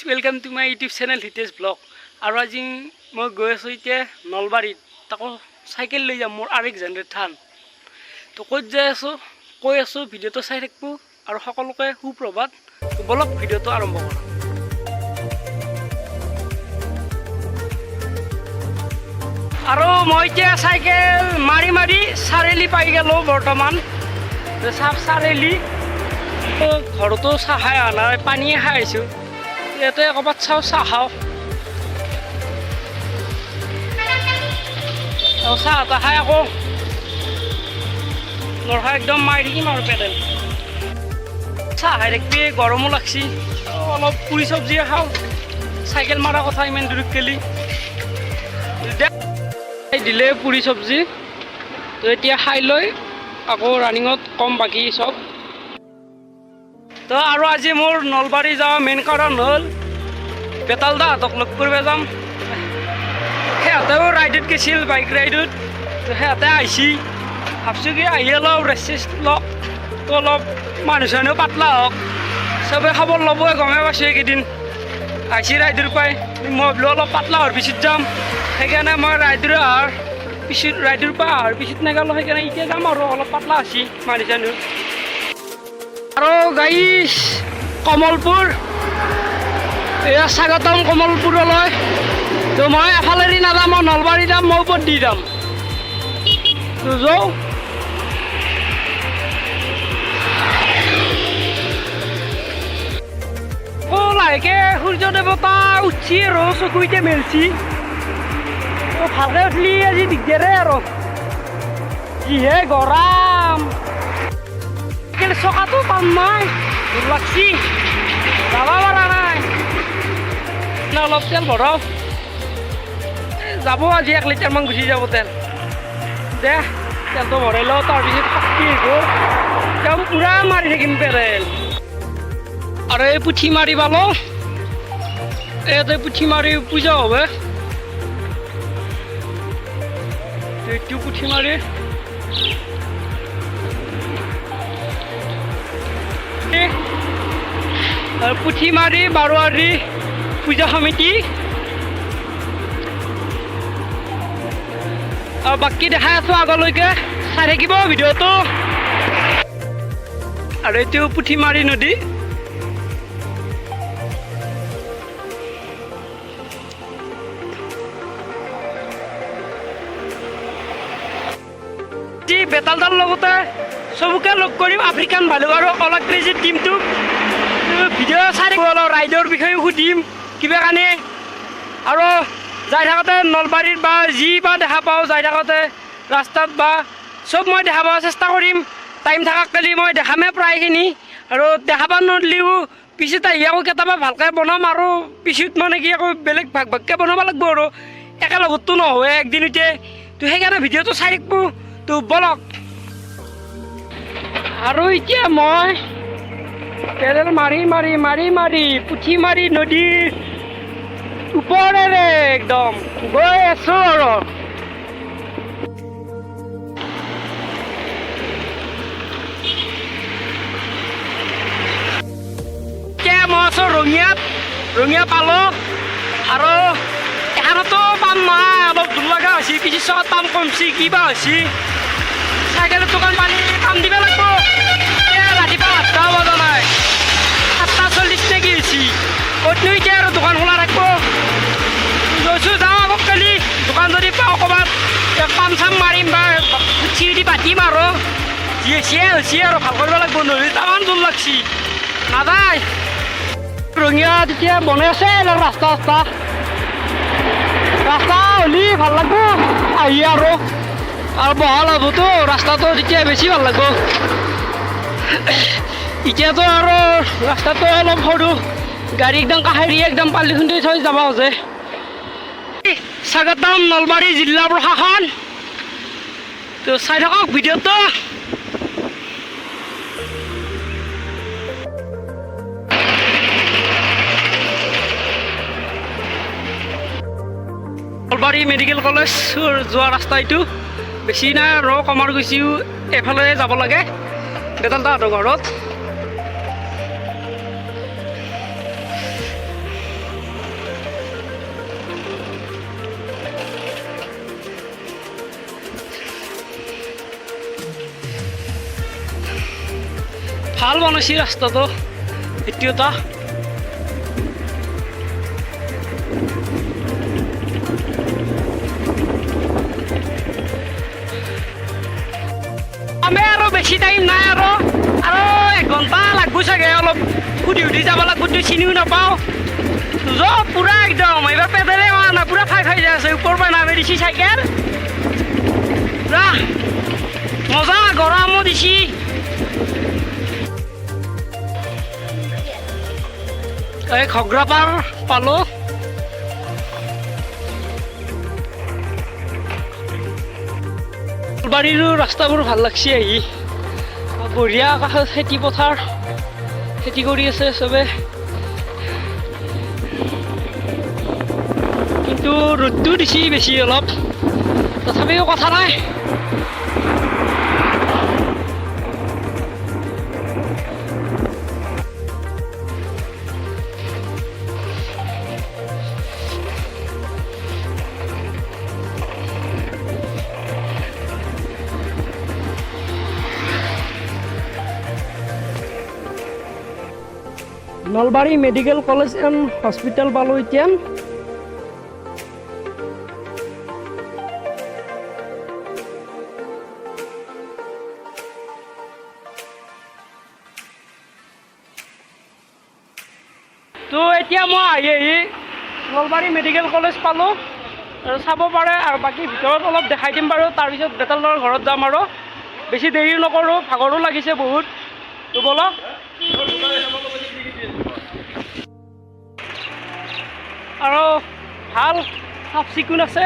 Welcome to my YouTube channel Hitesh blog. और आज मैं गई आसो नलबारी तक साइकेल ले जाम मोर आरेक जेनेरेट थान। तो कत जाए आसो कै आसो भिडिओ तो चाई थाकबो और सकलोके सुप्रभात। तो बोलक भिडिओ तो आरम्भ करो। और मैं साइकेल मारी मारी चारिआली पाई गलो बर्तमान सब चारिआली घर तो चाह खाई आना पानी खाई इते कबार चाओ चाह खाओ चाह ता खाई आको नरखा एकदम मारि दिम और पेडेल चाह खाई थी गरमो लागसी अलग पुरी सब्जी खाओ साइकेल मारा कथा इमान दूर गेली दिले पुरी सब्जी तो इतना खाई लै आको रानिंगत कम बाकी सब। तो और आज मोर नलबारी जा मेन कारण हल बेताल दा तक लग कर जाम सिहतेও राइडत गेছিল बाइक राइडत तो सिहते आइसी भाबसो कि आहिए लो रेस्ट लग तो अलग मानुह पातला हक सबे खबर लबो गमे पाइছো এইকেইদিন आइसी राइडर पाई मैं बोलो अलग पातला हर पिछत जाम সেইকাৰণে मैं राइडर आहार पिछत राइडर पा आहार पिछत नागालो সেইকাৰণে इतना जाम और अलग पातला आसी मानुह और गाइस कमलपुर या स्वागतम कमलपुर तो मैं एफालेदी नाजाम नलबारी जाम मैं ऊपर दी जाम तो जाओ लाइके सूर्य देवता उठी और चकुते मेलची तो भालके उठली आज दिगदारे और जिहे गरम चकातो पाम नाई दूर लागसी जाबा पारा नाई अलग तेल भराओ যাব आज 1 लिटार मान गुसि যাব तेल दे तेल तो भराई लो तार पिछत शक्ति एकदम पूरा मारि थाकिम पेरेल और ये पुठी मारि पालो ये पुठी मारि पूजा होबे तो पुठी मारि पुठीमारी बारोवारी पूजा समिति और बाकी देखा आगलैके चाई थाकिब भिडिओ तो और ये पुठीमारी नदी बेतालदार लगते सबके लग करिम आफ्रिकान भालु और अलग क्रेजी टीम तो भिडिओ चाई अलग राइडर विषय सुधिम क्या काने और जाई थाकते नलबारीत बा जी बा देखा पाओ जाई थाकते रास्तात बा सब मैं देखा पाओ चेष्टा करिम टाइम थाकाकली मैं देखामे प्रायखिनि और देखाब नलिও पिछत आहि आको केताबा भालके बनाम और पिछत माने कि आको बेलेग भाग भागके बनाब लागबो और एकेलगतो नहय एकदिनते तो সেইকাৰণে भिडिओ तो चाई थाकबो तो बोलक और इतना मैं पेडेल मारी मारी मारी मारी पुठीमारी नदी ऊपरे एकदम गई आसो और मैं आसो रंगिया पालो और एखान तो पाम ना अलग दूर लगा पिछत चकात पाम कमसी क्या साइकेल दোकान पानी पाम दी लगो रातिपुवा 8टा बजा नाई 7:40 नेকি कतनो इतना दোकान खोला रखो जैसो जाओ आको कली दোकान जो पाओ कबार पाम चाम मारिम चिड़ी पातिम और जी और भाल कर लगो नदी तामान दूर लागसी नाजाय रंगिया बन रास्ता हली भल लगो और बहा लाभ तो रास्ता तो बेसि भल लगो इतना तो और रास्ता तो अलग सरू गाड़ी एकदम काहेरी एकदम पाली खुंदी थी जाबा खोजे स्वागतम नलबारी जिला प्रशासन तो चाई थाকক भिडिओ तो नलबारी मेडिकल कलेज जो रास्ता यू बेसि ना कमार गुसिও एफाले যাব লাগে बेताल दाहतर घरत ভাল বনাইছে ৰাস্তাটো দ্বিতীয়টা আমি আৰু বেছি টাইম নাই আৰু 1 ঘণ্টা লাগব চাগে অলপ সুধি সুধি যাব লাগব চিনিও নাপাওঁ পুৰা একদম এইবাৰ পেডেলে মাৰা নাই পুৰা খাই যাই আছে ওপৰৰ পৰা নামি দিছি চাইকেল পুৰা মজা গৰমো দিছি এই খগ্ৰাপাৰ পালো বাৰীৰো ৰাস্তাবোৰ ভাল লাগছে আহি বঢ়িয়া কাষত খেতি পথাৰ খেতি কৰি আছে চবে কিন্তু ৰ'দটো দিছি বেছি অলপ তথাপিও কথা নাই Nalbari medical college and hospital পালোঁ এতিয়া তো এতিয়া মই আহি নলবাৰী মেডিকেল কলেজ পালোঁ আৰু চাব পাৰে আৰু বাকী ভিতৰত অলপ দেখাই দিম বাৰু তাৰপিছত বেতালৰ ঘৰত যাম আৰু বেছি দেৰি নকৰোঁ ভাগৰো লাগিছে বহুত তো বলক আৰু ভাল চাফ চিকুণ আছে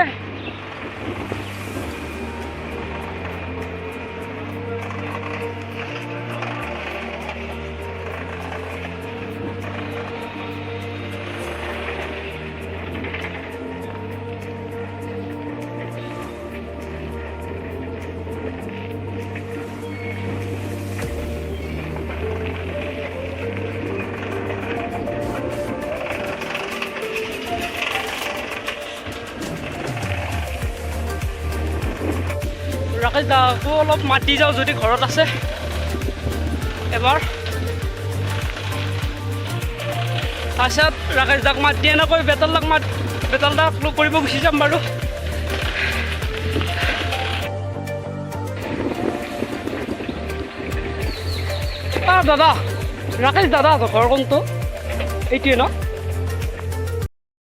ৰাকেশ দাকো অলপ মাতি যাওঁ যদি ঘৰত আছে এবাৰ তাৰপিছত ৰাকেশ দাক মাতি এনেকৈ বেতাল দাক লগ কৰিব গুচি যাম বাৰু দাদা ৰাকেশ দাদা ঘৰ কোনটো এইটোৱে ন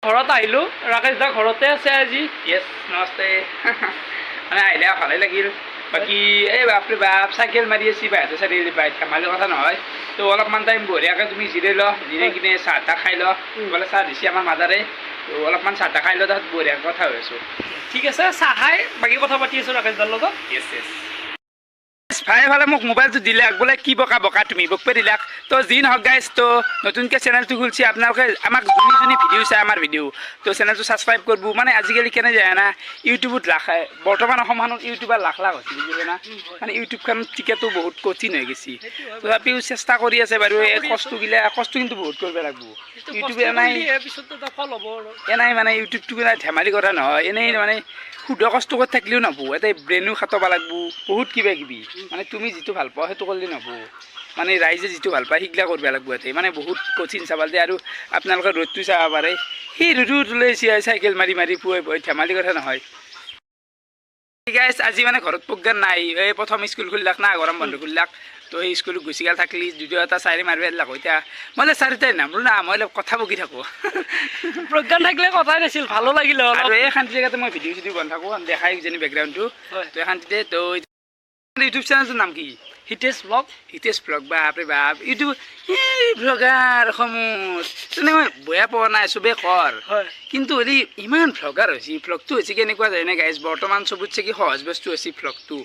ঘৰত আহিলোঁ ৰাকেশ দা ঘৰতে আছে আজি ইয়েছ নমস্তে মানে আহিলে ভালেই লাগিল বাকী এই বাপৰে বাপ চাইকেল মাৰি আছি বাহিৰতে চাৰিআলি পাই ধেমালি কথা নহয় তো অলপমান টাইম বঢ়িয়াকৈ তুমি জিৰাই ল জিৰাই কিনে চাহ তাহ খাই ল বোলে চাহ দিছে আমাৰ মাদাৰে তো অলপমান চাহ তাহ খাই ল তাত বঢ়িয়াকৈ কথা হৈ আছোঁ ঠিক আছে চাহ খাই বাকী কথা পাতি আছোঁ ৰাকেশ দাৰ লগত ইয়েছ ইয়েছ ভাই ভালে মোক মোবাইলটো দিলাক বোলে কি বকা বকা তুমি বকপে দিলাক তো যি নহওক গাইজ তো নতুনকৈ চেনেলটো খুলিছে আপোনালোকে আমাক যোনে ভিডিঅ' চাই আমাৰ ভিডিঅ' তো চেনেলটো ছাবস্ক্ৰাইব কৰিব মানে আজিকালি কেনে যায় না ইউটিউবত বৰ্তমান অসমখনত ইউটিউবাৰ লাখ হৈছে বুজিলে না মানে ইউটিউবখন টিকেটো বহুত কঠিন হৈ গৈছে তথাপিও চেষ্টা কৰি আছে বাৰু এই কষ্ট কিন্তু বহুত কৰিব লাগিব ইউটিউব এনেই মানে ইউটিউবটো ধেমালি কথা নহয় এনেই মানে শুদ্ধ কষ্ট কৰি থাকিলেও নহ'ব এটা ব্ৰেইনো খাটাব লাগিব বহুত কিবা কিবি মানে তুমি যিটো ভাল পোৱা সেইটো কৰিলে নহ'ব মানে ৰাইজে যিটো ভাল পায় সেইগিলা কৰিব লাগিব ইয়াতে মানে বহুত কঠিন চাবাল দিয়ে আৰু আপোনালোকে ৰ'দটো চাব পাৰে সেই ৰ'দটো লৈ চাইকেল মাৰি পুৱাই ধেমালি কথা নহয় গাইজ আজি মানে ঘৰত প্ৰগ্ৰাম নাই এই প্ৰথম স্কুল খুলিলাক না গৰম বন্ধ খুলিলাক তো সেই স্কুলত গুচি গ'ল থাকলি যদিও এটা চাৰি মাৰিব লাগ এতিয়া মই চাৰিটাই নামলো না মই অলপ কথা বকি থাকোঁ প্ৰজ্ঞান থাকিলে কথাই নাছিল ভালো লাগিলে আৰু এই শান্তি জেগাতে মই ভিডিঅ' চিডিঅ' বন থাকোঁ দেখাই কিজানি বেকগ্ৰাউণ্ডটো তো এই শান্তিতে তো ইউটিউব চেনেলটোৰ নাম কি হিতেশ ব্লগ বাপৰে বাপ ইউটিউব এই ভ্লগাৰ অসমত তেনে মই বেয়া পোৱা নাই চবেই কৰ কিন্তু হেৰি ইমান ভ্লগাৰ হৈছে ভ্লগটো হৈছে কেনেকুৱা যায় নে গাইজ বৰ্তমান চবতছে কি সহজ বস্তু হৈছে ভ্লগটো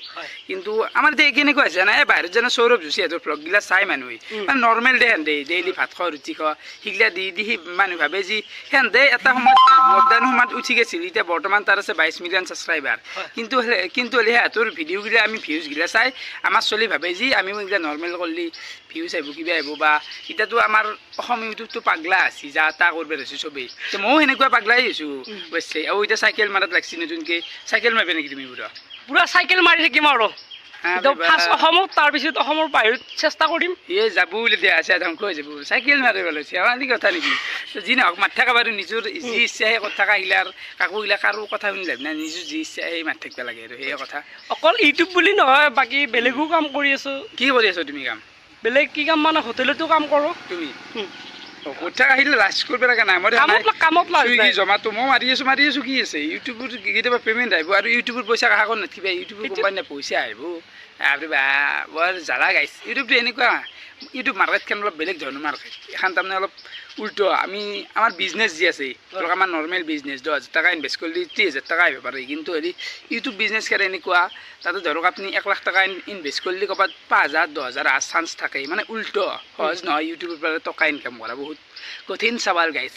কিন্তু আমাৰ এতিয়া কেনেকুৱা হৈছে না এই বাহিৰত যেনে সৌৰভ যোশী সিহঁতৰ ভ্লগগিলা চাই মানুহে মানে নৰ্মেল দে ডেইলি ভাত খোৱা ৰুটি খোৱা সেইগিলা দি মানুহ ভাবে যি সিহঁতে এটা সময়ত লকডাউন সময়ত উঠি গৈছিল এতিয়া বৰ্তমান তাৰ আছে 22 মিলিয়ন ছাবস্ক্ৰাইবাৰ কিন্তু হ'লে সিহঁতৰ ভিডিঅ'গিলা আমি ভিউজগিলা চাই আমাৰ চলি ভাবে যি আমি এইগিলা নৰ্মেল কৰিলে ভিউজ আহিব কিবা আহিব বা এতিয়াতো আমাৰ অসম ইউটিউবটো পাগলা আছে যা তা কৰিব ধৰিছোঁ চবেই তো ময়ো সেনেকুৱা পাগলাই হৈছোঁ অৱশ্যে আৰু এতিয়া চাইকেল মাৰাত লাগছি নতুনকৈ চাইকেল মাৰিবে নেকি তুমি পুৰা চাইকেল মাৰি থাকিম আৰু একদম ফাৰ্ষ্ট অসমত তাৰপিছত অসমৰ বাহিৰত চেষ্টা কৰিম ইয়ে যাব বুলি দিয়া আছে ধ্বংস হৈ যাব চাইকেল মাৰিব লৈছে আমাৰ কথা নেকি যি নহওক মাত থকা বাৰু নিজৰ যি ইচ্ছা সেই কথা আহিলে আৰু কাকো গিলা কাৰো কথা শুনি লাভ নাই নিজৰ যি ইচ্ছা সেই মাত থাকিব লাগে আৰু সেই কথা অকল ইউটিউব বুলি নহয় বাকী বেলেগো কাম কৰি আছো কি কৰি আছো তুমি কাম বেলেগ কি কাম মানে হোটেলতো কাম কৰোঁ তুমি কথা আহিলে লাজ কৰিব লাগে নাই মই কামত চুইগি জমাটো মই মাৰি আছো কি আছে ইউটিউবত কেতিয়াবা পে'মেণ্ট আহিব আৰু ইউটিউবত পইচা কাকো নাথাকিবা ইউটিউবৰ কোম্পানীয়ে পইচা আহিব আৰু বা বৰ জ্বালা গাইছে ইউটিউবটো এনেকুৱা ইউটিউব মাৰ্কেটখন অলপ বেলেগ ধৰণৰ মাৰ্কেট এখন তাৰমানে অলপ উল্টো আমাৰ বিজনেছ যি আছে ধৰক আমাৰ নৰ্মেল বিজনেছ 10,000 টকা ইনভেষ্ট কৰিলে 30,000 টকা আহিব পাৰে কিন্তু হেৰি ইউটিউব বিজনেছ কৰে এনেকুৱা তাতে ধৰক আপুনি 1 লাখ টকা ইনভেষ্ট কৰিলে ক'ৰবাত 5,000 10,000 অহাৰ চান্স থাকে মানে উল্টো সহজ নহয় ইউটিউবৰ পৰা টকা ইনকাম কৰা বহুত কঠিন চাবাল গাইছ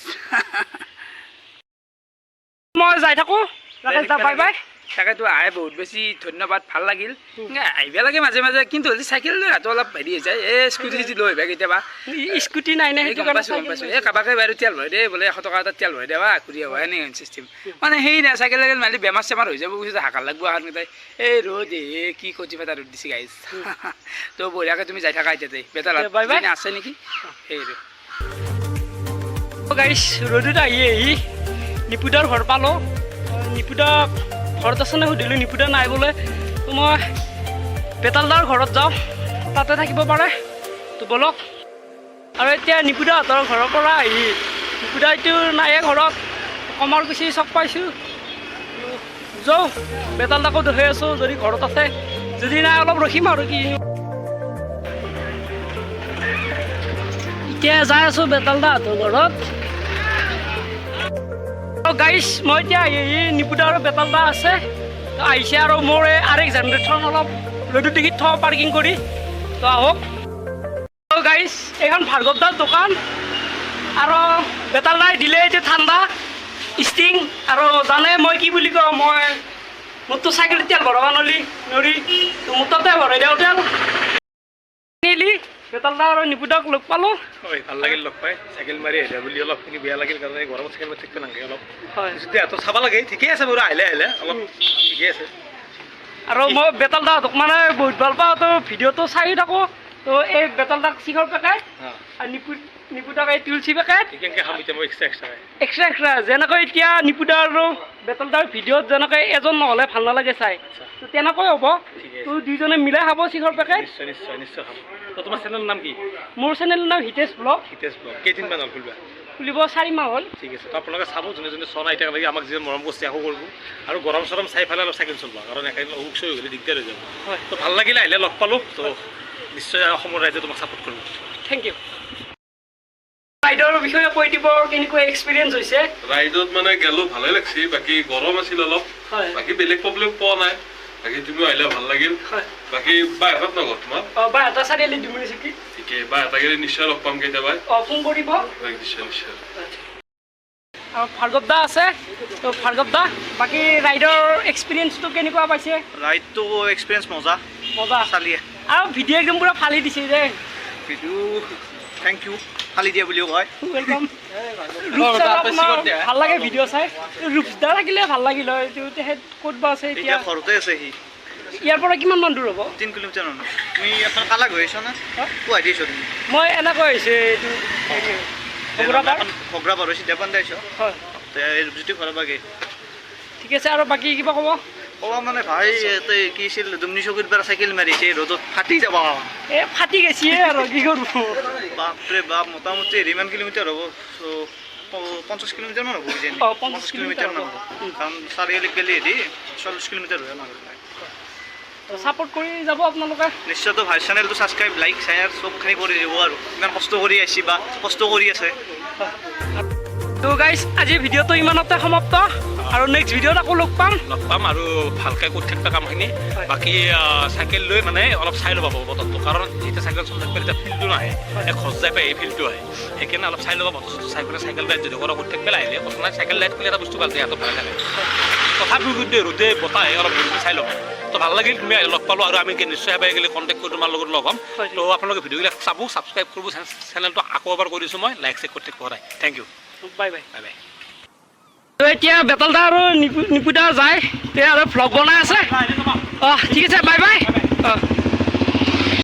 মই যাই থাকোঁ বাই বাই তাকেতো আহে বহুত বেছি ধন্যবাদ ভাল লাগিল আহিব লাগে মাজে মাজে কিন্তু চাইকেল লৈ হাতটো অলপ হেৰি হৈ যায় এই স্কুটি লৈ আহিবা কেতিয়াবা স্কুটি নাই নাই গম পাইছোঁ এই কাবাকে বাৰু তেল ভৰাই দে বোলে 100 টকা এটা তেল ভৰাই দেৱা ঘূৰি আহিব এনেকুৱা চিষ্টেম মানে সেই নাই চাইকেল লাগিল মাৰিলে বেমাৰ চেমাৰ হৈ যাব পিছত হাকাৰ লাগব কাৰণেই এই ৰ'দ কি কচি ফেটা ৰ'দ দিছে গাইছ তো বঢ়িয়াকৈ তুমি যাই থাকা এতিয়াতে বেটাৰ আছে নেকি সেই গাইছ ৰ'দত আহি নিপুদাৰ ঘৰ পালোঁ নিপুদা ঘৰত আছে নে সুধিলোঁ নিপুদা নাই বোলে মই বেতালদাৰ ঘৰত যাওঁ তাতে থাকিব পাৰে তো বলক আৰু এতিয়া নিপুদাহঁতৰ ঘৰৰ পৰা আহি নিপুদা এইটো নায়ে ঘৰত কমাৰকুছি চক পাইছোঁ যাওঁ বেতালদাকো দেখুৱাই আছোঁ যদি ঘৰত আছে যদি নাই অলপ ৰখিম আৰু কি এতিয়া যাই আছোঁ বেতালদাহঁতৰ ঘৰত গাইছ মই এতিয়া নিপুদা আৰু বেতালদা আছে আহিছে আৰু মোৰ এই RX জেনেৰেটৰখন অলপ ৰ'দত ডিগিত থওঁ পাৰ্কিং কৰি তো আহক গাইছ এইখন ভাৰ্গৱদাৰ দোকান আৰু বেতালদাই দিলে এতিয়া ঠাণ্ডা ষ্টিং আৰু জানে মই কি বুলি কওঁ মই মোৰতো চাইকেলত তেল ভৰাব নৰি মোৰ তাতে ভৰাই দিওঁ তেল নিলি বেতালদা আৰু নিপুদাক লগ পালোঁ হয় ভাল লাগিল লগ পাই চাইকেল মাৰি আহিলে বুলি অলপখিনি বেয়া লাগিল কাৰণ এই গৰমত চাইকেল মাৰি থাকিব নালাগে অলপ হয় দেহাটো চাব লাগে ঠিকেই আছে বাৰু আহিলে অলপ ঠিকেই আছে আৰু মই বেতালদাহঁতক মানে বহুত ভাল পাওঁ তো ভিডিঅ'টো চাই থাকোঁ তো এই বেতালদাক চিখৰ পেকেট আৰু নিপুদাক এই তুলসী পেকেট কেনেকৈ খাম এতিয়া মই এক্সট্ৰা যেনেকৈ এতিয়া নিপুদা আৰু বেতালদাৰ ভিডিঅ'ত যেনেকৈ এজন নহ'লে ভাল নালাগে চাই তো তেনেকৈ হ'ব তো দুইজনে মিলাই খাব চিখৰ পেকেট নিশ্চয় খাম তো তোমাৰ চেনেলৰ নাম কি মোৰ চেনেলৰ নাম হিতেশ ব্লগ কেইদিনমান হ'ল খুলিবা খুলিব 4 মাহ হ'ল ঠিক আছে তো আপোনালোকে চাব যোনে যোনে চোৱা নাই এতিয়ালৈকে আমাক যিমান মৰম কৰিছে আকৌ কৰিব আৰু গৰম চৰম চাই পেলাই অলপ চাইকেল চলোৱা কাৰণ একেদিন অসুখ হৈ গ'লে দিগদাৰ হৈ যাব হয় তো ভাল লাগিলে আহিলে লগ পালোঁ তো নিশ্চয় অসমৰ ৰাইজে তোমাক ছাপোৰ্ট কৰিব থেংক ইউ ৰাইডৰ বিষয়ে কৈ দিব কেনেকুৱা এক্সপিৰিয়েঞ্চ হৈছে ৰাইডত মানে গেলো ভালে লাগছে বাকি গৰম আছিল অলপ বাকি বেলেগ প্ৰব্লেম পোৱা নাই বাকি তুমি আহিলে ভাল লাগিল বাকি বাহিৰত নগৰ তোমাৰ বাহিৰত চাৰিআলি ডুমুৰি চকী ঠিকে বাহিৰত গেলে নিশ্চয় লগ পাম কেতিয়াবা ফোন কৰিব নিশ্চয় আৰু ভাৰ্গৱদা আছে তো ভাৰ্গৱদা বাকী ৰাইডৰ এক্সপিৰিয়েঞ্চটো কেনেকুৱা পাইছে ৰাইডটো এক্সপিৰিয়েঞ্চ মজা চালিয়ে আৰু ভিডিঅ' একদম পুৰা ফালি দিছে যে ভিডিঅ' থেংক ইউ ফালি দিয়া বুলিও কয় ৱেলকাম ভাল লাগে ভিডিঅ' চাই ৰূপদা থাকিলে ভাল লাগিল হয় ক'ত বা আছে এতিয়া ঘৰতে আছে সি ইয়াৰ পৰা কিমান মান দূৰ হ'ব 3 কিলোমিটাৰ নহয় তুমি এখন কালা গৈ আহিছ না পুৱাই দিছ তুমি মই এনেকৈ আহিছোঁ এইটো ঘগ্ৰাপাৰ চিধা পান দিছ হয় ৰূপজ্যোতি ঘৰৰ বাগে ঠিক আছে আৰু বাকী কিবা ক'ব ক'বা মানে ভাই ইয়াতে কি আছিল দুমনি চকীৰ পৰা চাইকেল মাৰিছে ৰ'দত ফাটি যাব এই ফাটি গৈছে আৰু কি কৰিব বাপৰে বাপ মোটামুটি ইমান কিলোমিটাৰ হ'ব 50 কিলোমিটাৰমান হ'ব কিজানি 50 কিলোমিটাৰমান হ'ব কাৰণ চাৰিআলিত গ'লে হেৰি 40 কিলোমিটাৰ হয় আমাৰ ছাপোৰ্ট কৰি যাব আপোনালোকে নিশ্চয়তো ভাল চেনেলটো ছাবস্ক্ৰাইব লাইক শ্বেয়াৰ চবখিনি কৰি দিব আৰু ইমান কষ্ট কৰি আহিছে বা কষ্ট কৰি আছে তো গাইজ আজি ভিডিঅ'টো ইমানতে সমাপ্ত আৰু নেক্সট ভিডিঅ'ত আকৌ লগ পাম আৰু ভালকৈ কৰি থাকিব কামখিনি বাকী চাইকেল লৈ মানে অলপ চাই ল'ব বতৰটো কাৰণ যেতিয়া চাইকেল চলাই থাকিলে এতিয়া ফিল্ডটো নাহে এক খোজ যাই পাই এই ফিল্ডটো আহে সেইকাৰণে অলপ চাই ল'ব বতৰটো চাই পেলাই চাইকেল ৰাইড যদি কৰা কৰি থাকিব আহিলে কথা নাই চাইকেল ৰাইড কৰিলে এটা বস্তু ভাল সিহঁতৰ ভালে থাকে তথাপিও যদি ৰ'দে বতাহে অলপ চাই ল'ব তো ভাল লাগিল তুমি লগ পালোঁ আৰু আমি নিশ্চয় পাই গ'লে কণ্টেক্ট কৰি তোমাৰ লগত লগ হ'ম তো আপোনালোকে ভিডিঅ'বিলাক চাব ছাবস্ক্ৰাইব কৰিব চেনেলটো আকৌ এবাৰ কৰিছোঁ মই লাইক চেক কৰি থাকিব সদায় থেংক ইউ বাই বাই তো এতিয়া বেতালদা আৰু নিপুদা যায় তে আৰু ভ্লগ বনাই আছে ঠিক আছে বাই বাই অ